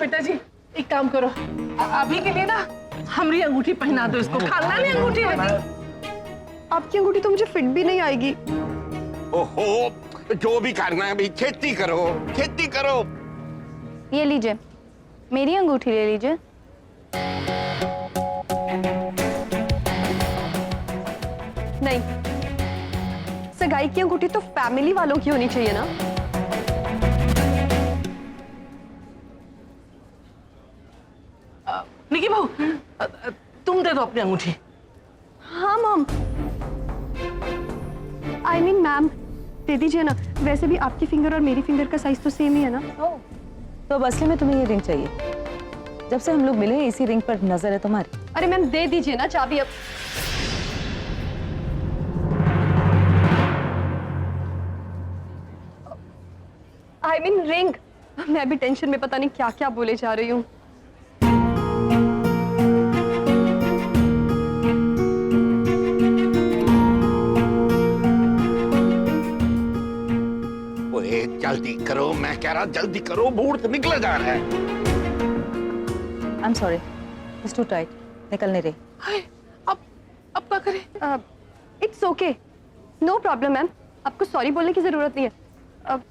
बेटा जी एक काम करो, अभी के लिए ना हमारी अंगूठी पहना दो इसको। खानदानी अंगूठी लगी। आपकी अंगूठी तो मुझे फिट भी नहीं आएगी। ओहो, जो भी करना है भाई, खेती करो, खेती करो। ये लीजिए, मेरी अंगूठी ले लीजिए। नहीं, सगाई की अंगूठी तो फैमिली वालों की होनी चाहिए ना। निकी बहू, तुम दे दो अपनी अंगूठी। हाँ मॉम, आई मीन मैम, दे दीजिए ना। वैसे भी आपकी फिंगर और मेरी फिंगर का साइज तो सेम ही है ना। तो अब असली में तुम्हें ये रिंग चाहिए? जब से हम लोग मिले इसी रिंग पर नजर है तुम्हारी। अरे मैम दे दीजिए ना चाबी अब। I mean ring. मैं भी टेंशन में पता नहीं क्या क्या बोले जा रही हूँ। जल्दी करो, मैं कह रहा जल्दी करो, मुहूर्त निकला जा रहा है। I am sorry, it's too tight, निकल नहीं रही। हाय, अब क्या करें? It's okay, no problem ma'am, आपको सॉरी बोलने की जरूरत नहीं है। अब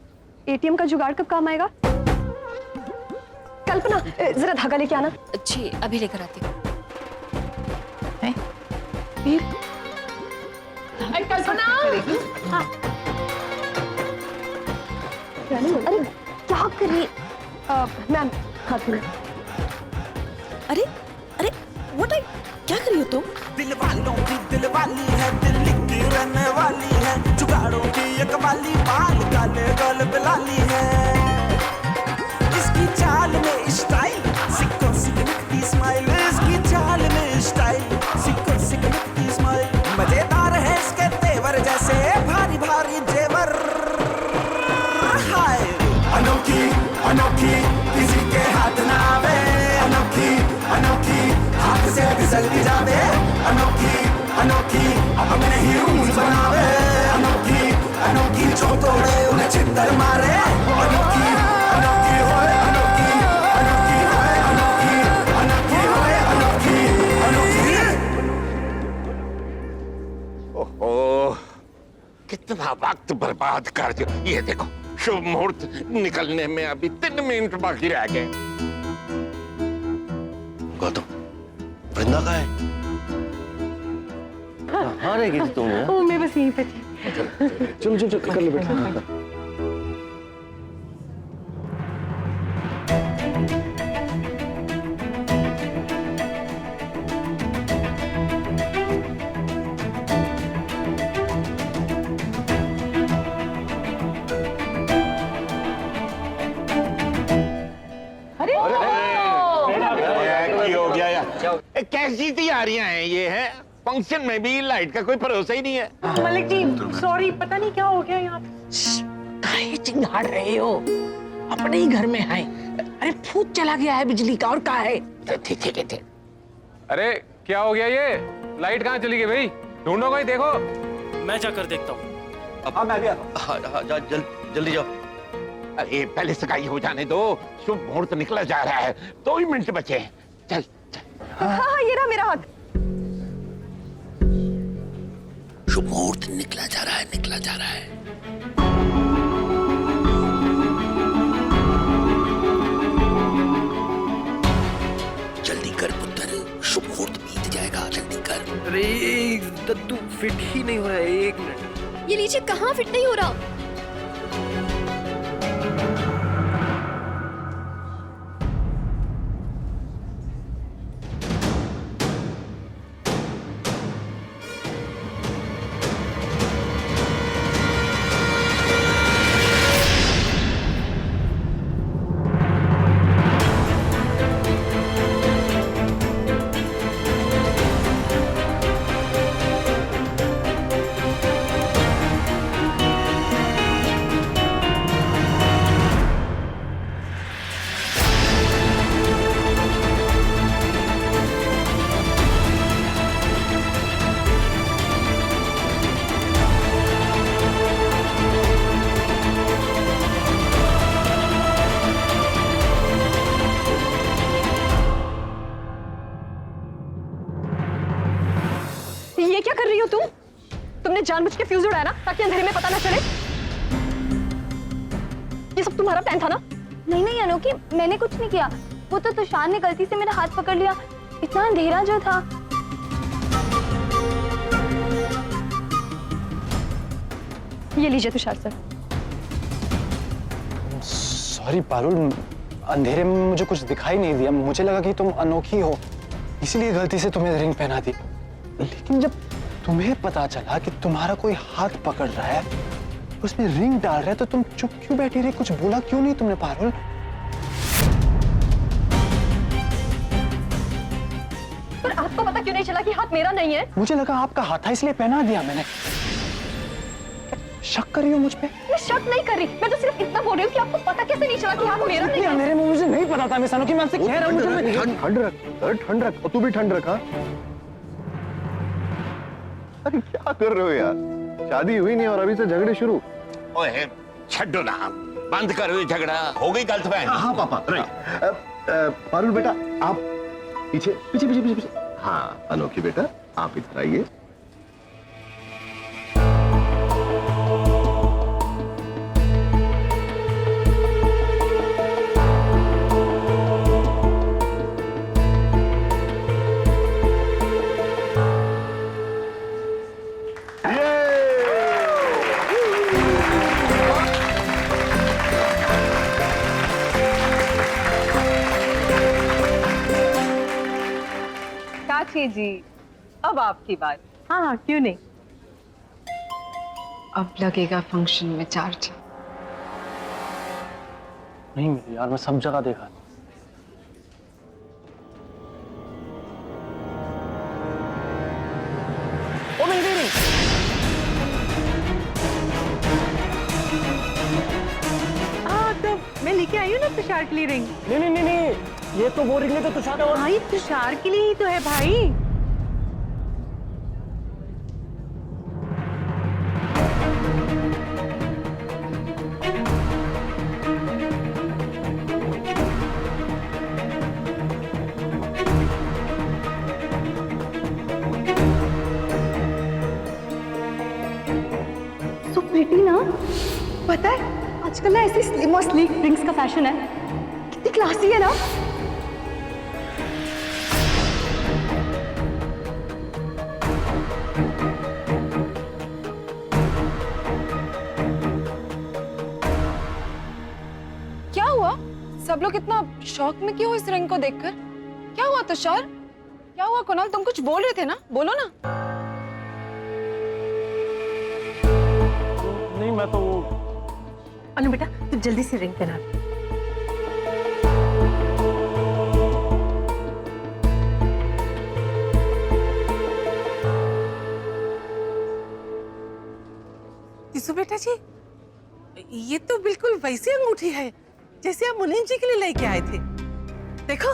एटीएम का जुगाड़ कब काम आएगा? कल्पना जरा धागा लेके आना। जी अभी लेकर आती हूँ। कल्पना, हाँ। अरे क्या कर रही मैम? हाथ में। अरे अरे व्हाट आई, क्या कर रही हो तुम? दिल वालों की दिल वाली है, दिल्ली की रहने वाली है, जुगाड़ों की एक वाली, बाल काले गल बिलाली है। इसकी चाल में स्टाइल, सिक्कों से लिखती स्माइल, इसकी चाल में स्टाइल, सिक्कों से लिखती स्माइल। मजेदार है इसके तेवर जैसे भारी भारी जेवर। हाय अनोखी अनोखी, किसी के हाथ ना आवे, अनोखी अनोखी, हाथ से फिसल भी जावे। अनोखी अनोखी, अपने ही रूल्स बनावे। अनोखी अनोखी, जो तोड़े उन्हें छितर मारे। अनोखी अनोखी होए अनोखी, अनोखी होए अनोखी, अनोखी होए अनोखी अनोखी। ओहो, कितना वक्त बर्बाद कर दिया। ये देखो, शुभ मुहूर्त निकलने में अभी 3 मिनट बाकी रह गए। गौतम, वृंदा कहाँ है? कहाँ रह गई तुम? ओ मैं बस यहीं पे थी। चलो चलो चलो, कर लो बेटा। कैसी तैयारियां हैं ये? है फंक्शन में भी लाइट का कोई भरोसा ही नहीं है। मलिक जी सॉरी, पता नहीं क्या हो गया यहाँ। काहे चिंगाड़ रहे हो? अपने ही घर में है। अरे फूट चला गया है बिजली का, और क्या है? ठीक है। अरे क्या हो गया ये? लाइट कहाँ चली गई भाई? ढूंढो कोई, देखो। मैं जाकर देखता हूँ। हाँ मैं भी आता हूँ। हाँ जल्दी जाओ। अरे पहले सगाई हो जाने दो, शुभ मुहूर्त निकला जा रहा है, 2 ही मिनट बचे हैं। चल। हाँ ये रहा मेरा हाथ। शुभ मुहूर्त निकला जा रहा है, निकला जा रहा है। जल्दी कर पुत्र, शुभ मुहूर्त बीत जाएगा, जल्दी कर। अरे दद्दू फिट ही नहीं हो रहा है, 1 मिनट। ये नीचे कहाँ फिट नहीं हो रहा? ये क्या कर रही हो तुम? तुमने जानबूझ के फ्यूज उड़ाया ना ताकि अंधेरे में पता ना चले? ये सब तुम्हारा प्लान था ना? नहीं नहीं अनोखी, मैंने कुछ नहीं किया। वो तो तुषार ने गलती से मेरा हाथ पकड़ लिया, इतना अंधेरा जो था। ये लीजिए तुषार सर। सॉरी पारुल, अंधेरे में मुझे कुछ दिखाई नहीं दिया। मुझे लगा कि तुम अनोखी हो, इसीलिए गलती से तुम्हें रिंग पहना दी। लेकिन जब तुम्हें पता चला कि तुम्हारा कोई हाथ पकड़ रहा है, उसमें रिंग डाल रहा है, तो तुम चुप क्यों बैठी रही? कुछ बोला क्यों नहीं तुमने पारुल? पर आपको पता क्यों नहीं चला कि हाथ मेरा नहीं है? मुझे लगा आपका हाथ था, इसलिए पहना दिया मैंने। शक कर रही हो मुझ पे? मैं शक नहीं कर रही, मैं तो सिर्फ इतना बोल रही हूँ कि आपको पता कैसे नहीं चला कि हाथ मेरा नहीं है? अंधेरे में मुझे नहीं पता था। मैं सनों की मैं आपसे कह रहा हूँ, ठंड रख, ठंड रख। और तू भी ठंड रखा। अरे क्या कर रहे हो यार? शादी हुई नहीं और अभी से झगड़े शुरू। ओए छड्डो ना, बंद करो झगड़ा। हो गई गलत फहमी। हाँ पापा, राइट। पारुल बेटा, आप पीछे पीछे पीछे पीछे पीछे। हाँ अनोखी बेटा, आप इधर आइए। चाची जी, अब आपकी बात। हाँ हाँ, क्यों नहीं। अब लगेगा फंक्शन में चार्ज। नहीं मिली यार, मैं सब जगह देखा। ओ मिल गई रिंग। हाँ तो मैं लेके आई हूँ ना तुषार के लिए रिंग। नहीं नहीं नहीं नहीं, ये तो वो रिंग है जो तुषार का। भाई तुषार के लिए ही तो है भाई। So pretty ना? पता है आजकल ना ऐसी स्लिम और स्लीक रिंग्स का फैशन है। कितनी क्लासी है ना? क्या हुआ? सब लोग इतना शॉक में क्यों इस रिंग को देखकर? क्या हुआ तुषार? क्या हुआ कुणाल? तुम कुछ बोल रहे थे ना, बोलो ना। नहीं मैं तो अनु बेटा तू जल्दी से रिंग पहना। तिसु बेटा जी, ये तो बिल्कुल वैसी अंगूठी है जैसे आप मुनीम जी के लिए लेके आए थे। देखो।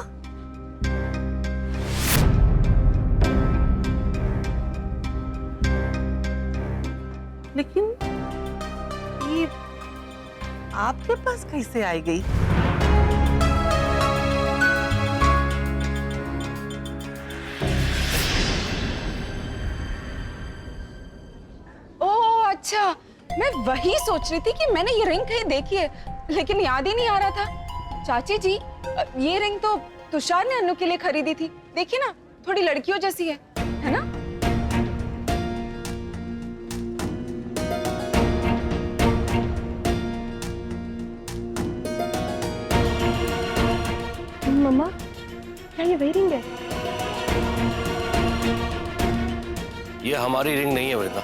लेकिन ये आपके पास कैसे आई गई? ओह अच्छा, मैं वही सोच रही थी कि मैंने ये रिंग कहीं देखी है, लेकिन याद ही नहीं आ रहा था। चाची जी, ये रिंग तो तुषार ने अनु के लिए खरीदी थी। देखिए ना, थोड़ी लड़कियों जैसी है ना? मम्मा, क्या ये वही रिंग है? ये हमारी रिंग नहीं है वृंदा।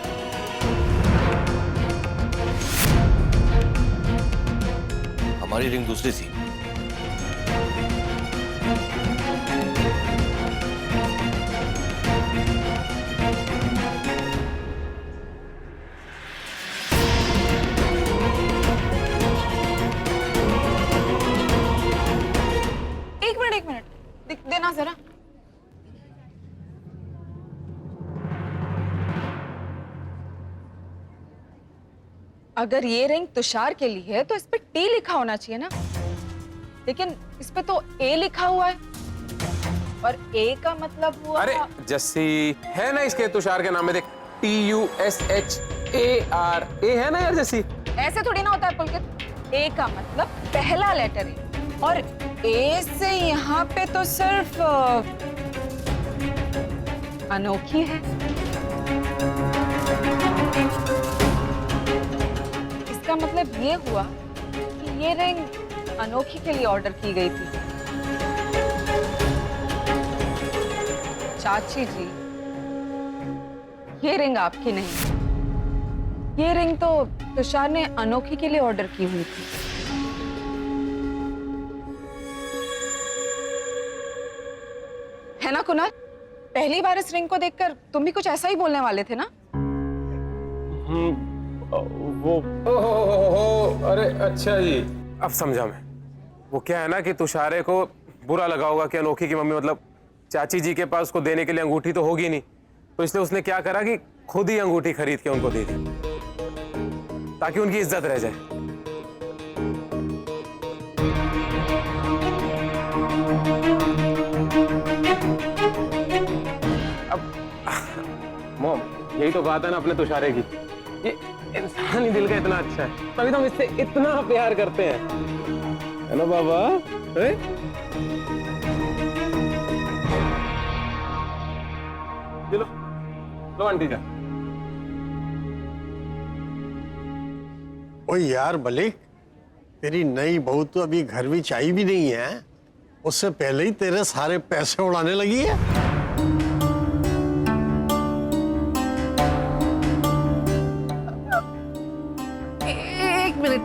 हमारी रिंग दूसरी थी। एक मिनट, देना जरा। अगर ये रिंग तुषार के लिए है तो इस पे टी लिखा होना चाहिए ना, लेकिन इस पे तो ए लिखा हुआ है। और ए का मतलब हुआ? अरे जस्सी है ना इसके तुषार के नाम में, देख TUSHAR, ए है ना यार जस्सी। ऐसे थोड़ी ना होता है पुलकित। ए का मतलब पहला लेटर है, और ए से यहाँ पे तो सिर्फ अनोखी है। इसका मतलब ये हुआ कि ये रिंग अनोखी के लिए ऑर्डर की गई थी। चाची जी, ये रिंग आपकी नहीं, ये रिंग तो तुषार ने अनोखी के लिए ऑर्डर की हुई थी। है ना कुणाल? पहली बार इस रिंग को देखकर तुम भी कुछ ऐसा ही बोलने वाले थे ना? वो अरे अच्छा जी, अब समझा मैं। वो क्या है ना कि तुषारे को बुरा लगा होगा कि अनोखी की मम्मी मतलब चाची जी के पास उसको देने के लिए अंगूठी तो होगी नहीं, तो इसलिए उसने क्या करा कि खुद ही अंगूठी खरीद के उनको दे दी ताकि उनकी इज्जत रह जाए। अब मॉम, यही तो बात है ना अपने तुषारे की, ये इंसानी दिल का इतना अच्छा है, तभी तो हम इससे इतना प्यार करते हैं, है ना बाबा? चलो लो आंटी जा। ओ यार मलिक, तेरी नई बहू तो अभी घर में आई भी नहीं है, उससे पहले ही तेरे सारे पैसे उड़ाने लगी है।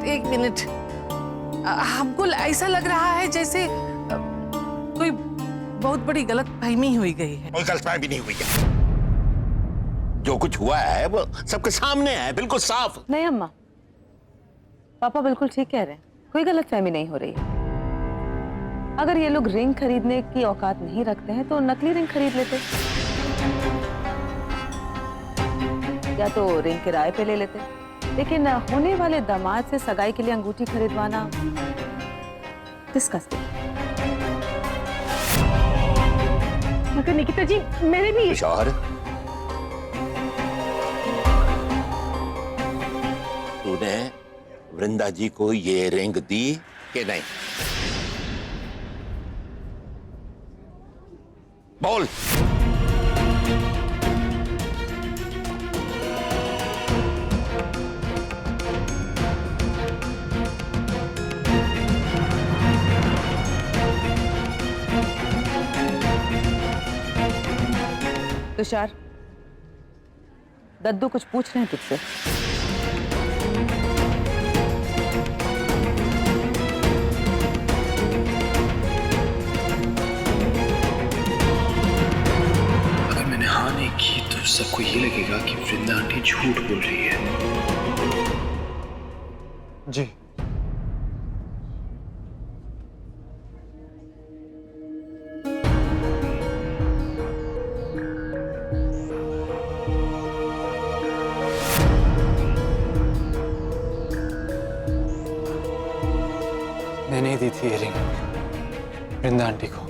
एक मिनट, हमको ऐसा लग रहा है जैसे कोई बहुत बड़ी गलतफहमी हुई गई है। कोई गलतफहमी नहीं हुई है, जो कुछ हुआ है वो सबके सामने है, बिल्कुल साफ। नहीं अम्मा, पापा बिल्कुल ठीक कह रहे हैं, कोई गलतफहमी नहीं हो रही है। अगर ये लोग रिंग खरीदने की औकात नहीं रखते हैं तो नकली रिंग खरीद लेते, या तो रिंग किराए पे ले लेते, लेकिन होने वाले दामाद से सगाई के लिए अंगूठी खरीदवाना डिस्कस्टिंग। मगर निकिता जी, मेरे भी तुषार, तूने वृंदा जी को ये रिंग दी कि नहीं? बोल। तुषार, दद्दू कुछ पूछ रहे हैं तुझसे। अगर मैंने हाँ नहीं की तो सबको ये लगेगा कि वृंदा आंटी झूठ बोल रही है। जी मैंने ही दी थी ये रिंग वृंदा आंटी को।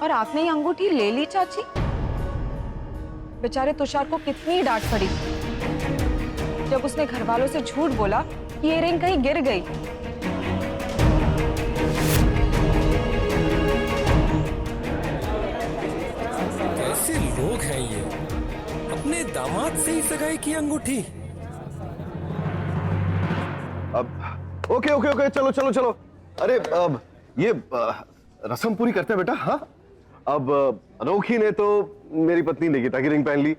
और आपने ये अंगूठी ले ली चाची? बेचारे तुषार को कितनी डांट पड़ी जब उसने घर वालों से झूठ बोला कि ये रिंग कहीं गिर गई। कैसे लोग हैं ये, अपने दामाद से ही सगाई की अंगूठी। अब ओके ओके ओके, चलो चलो चलो। अरे अब ये रस्म पूरी करते हैं बेटा। हाँ, अब अनोखी ने तो मेरी पत्नी निकिता की रिंग पहन ली,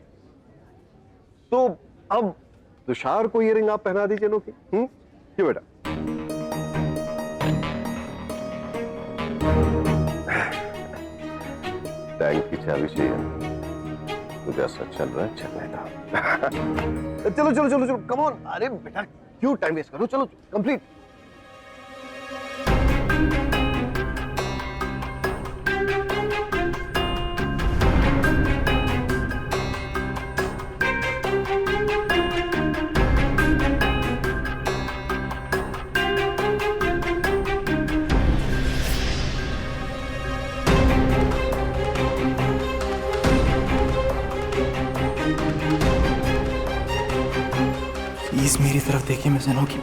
तो अब तुषार को ये रिंग आप पहना दीजिए अनोखी। क्यों बेटा? टैंक की चाबी चाहिए, तो जैसा चल रहा है चलने दो। चलो चलो चलो चलो, कम ऑन। अरे बेटा क्यों टाइम वेस्ट करो, चलो कंप्लीट। मेरी तरफ देखिए मिस अनोखी,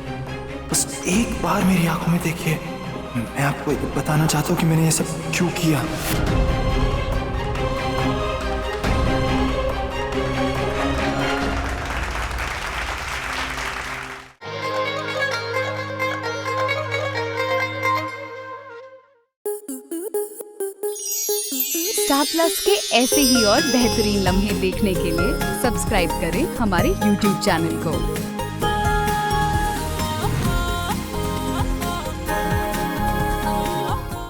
बस एक बार मेरी आंखों में देखिए। मैं आपको बताना चाहता हूँ कि मैंने ये सब क्यों किया। स्टार प्लस के ऐसे ही और बेहतरीन लम्हे देखने के लिए सब्सक्राइब करें हमारे YouTube चैनल को।